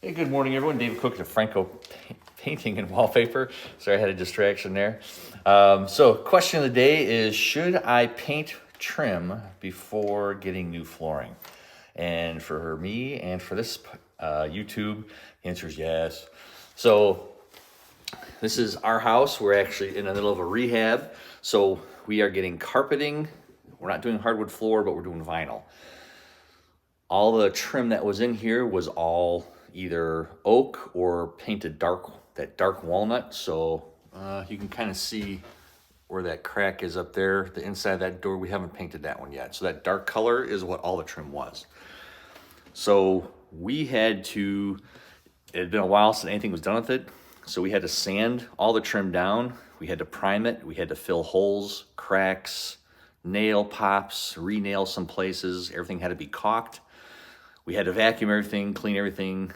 Hey, good morning, everyone. David Cook at Franco Painting and Wallpaper. Sorry, I had a distraction there. So, question of the day is: should I paint trim before getting new flooring? And for me and for this YouTube, the answer is yes. So, this is our house. We're actually in the middle of a rehab. So, we are getting carpeting. We're not doing hardwood floor, but we're doing vinyl. All the trim that was in here was all either oak or painted that dark walnut. So you can kind of see where that crack is up there. The inside of that door, we haven't painted that one yet. So that dark color is what all the trim was. So it had been a while since anything was done with it. So we had to sand all the trim down. We had to prime it. We had to fill holes, cracks, nail pops, re-nail some places. Everything had to be caulked. We had to vacuum everything, clean everything.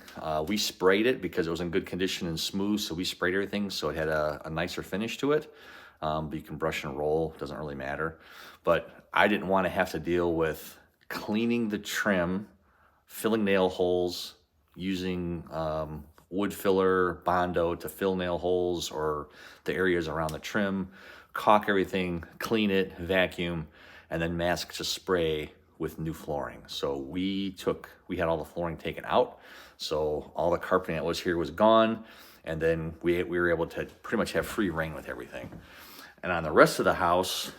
We sprayed it because it was in good condition and smooth, so we sprayed everything so it had a nicer finish to it. But you can brush and roll, doesn't really matter. But I didn't want to have to deal with cleaning the trim, filling nail holes, using wood filler, Bondo to fill nail holes or the areas around the trim, caulk everything, clean it, vacuum, and then mask to spray with new flooring. So we had all the flooring taken out. So all the carpeting that was here was gone. And then we were able to pretty much have free reign with everything. And on the rest of the house,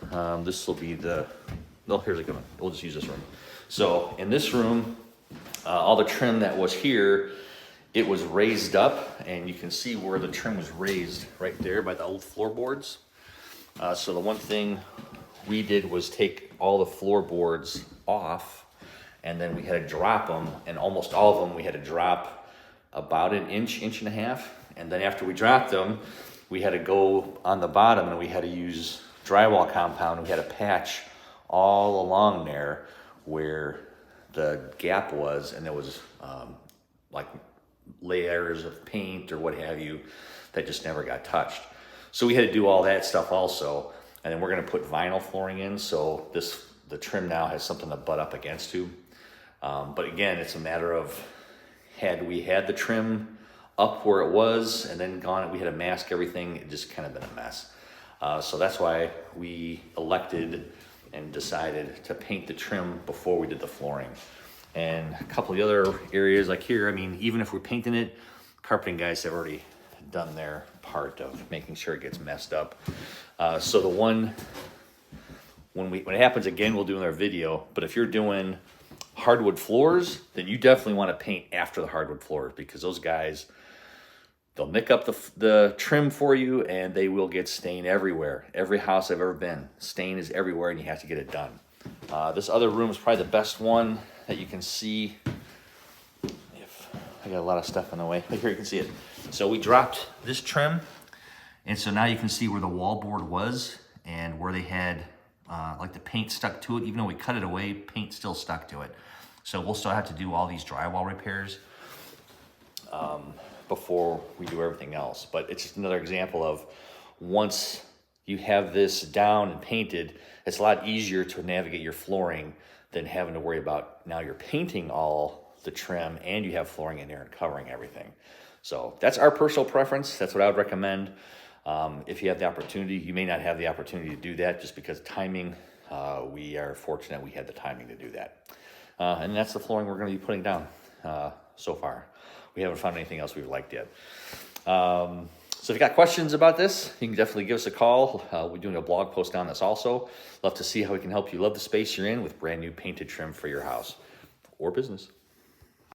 this will be we'll just use this room. So in this room, all the trim that was here, it was raised up, and you can see where the trim was raised right there by the old floorboards. So the one thing we did was take all the floorboards off, and then we had to drop them, and almost all of them we had to drop about an inch and a half. And then after we dropped them, we had to go on the bottom and we had to use drywall compound. We had to patch all along there where the gap was, and there was like layers of paint or what have you that just never got touched. So we had to do all that stuff also. And then we're gonna put vinyl flooring in, so the trim now has something to butt up against to. But again, it's a matter of, had we had the trim up where it was and then gone, we had to mask everything, it just kind of been a mess. So that's why we elected and decided to paint the trim before we did the flooring. And a couple of the other areas like here, I mean, even if we're painting it, carpeting guys have already done their part of making sure it gets messed up. So the one, when it happens again, we'll do another video. But if you're doing hardwood floors, then you definitely want to paint after the hardwood floors, because those guys, they'll nick up the trim for you, and they will get stain everywhere. Every house I've ever been, stain is everywhere, and you have to get it done. This other room is probably the best one that you can see. I got a lot of stuff in the way, but here you can see it. So we dropped this trim, and so now you can see where the wallboard was and where they had like the paint stuck to it. Even though we cut it away, paint still stuck to it. So we'll still have to do all these drywall repairs before we do everything else. But it's just another example of, once you have this down and painted, it's a lot easier to navigate your flooring than having to worry about now you're painting all the trim and you have flooring in there and covering everything. So that's our personal preference. That's what I would recommend. If you have the opportunity, you may not have the opportunity to do that just because timing. We are fortunate we had the timing to do that. And that's the flooring we're going to be putting down so far. We haven't found anything else we've liked yet. So if you got questions about this, you can definitely give us a call. We're doing a blog post on this also. Love to see how we can help you love the space you're in with brand new painted trim for your house or business.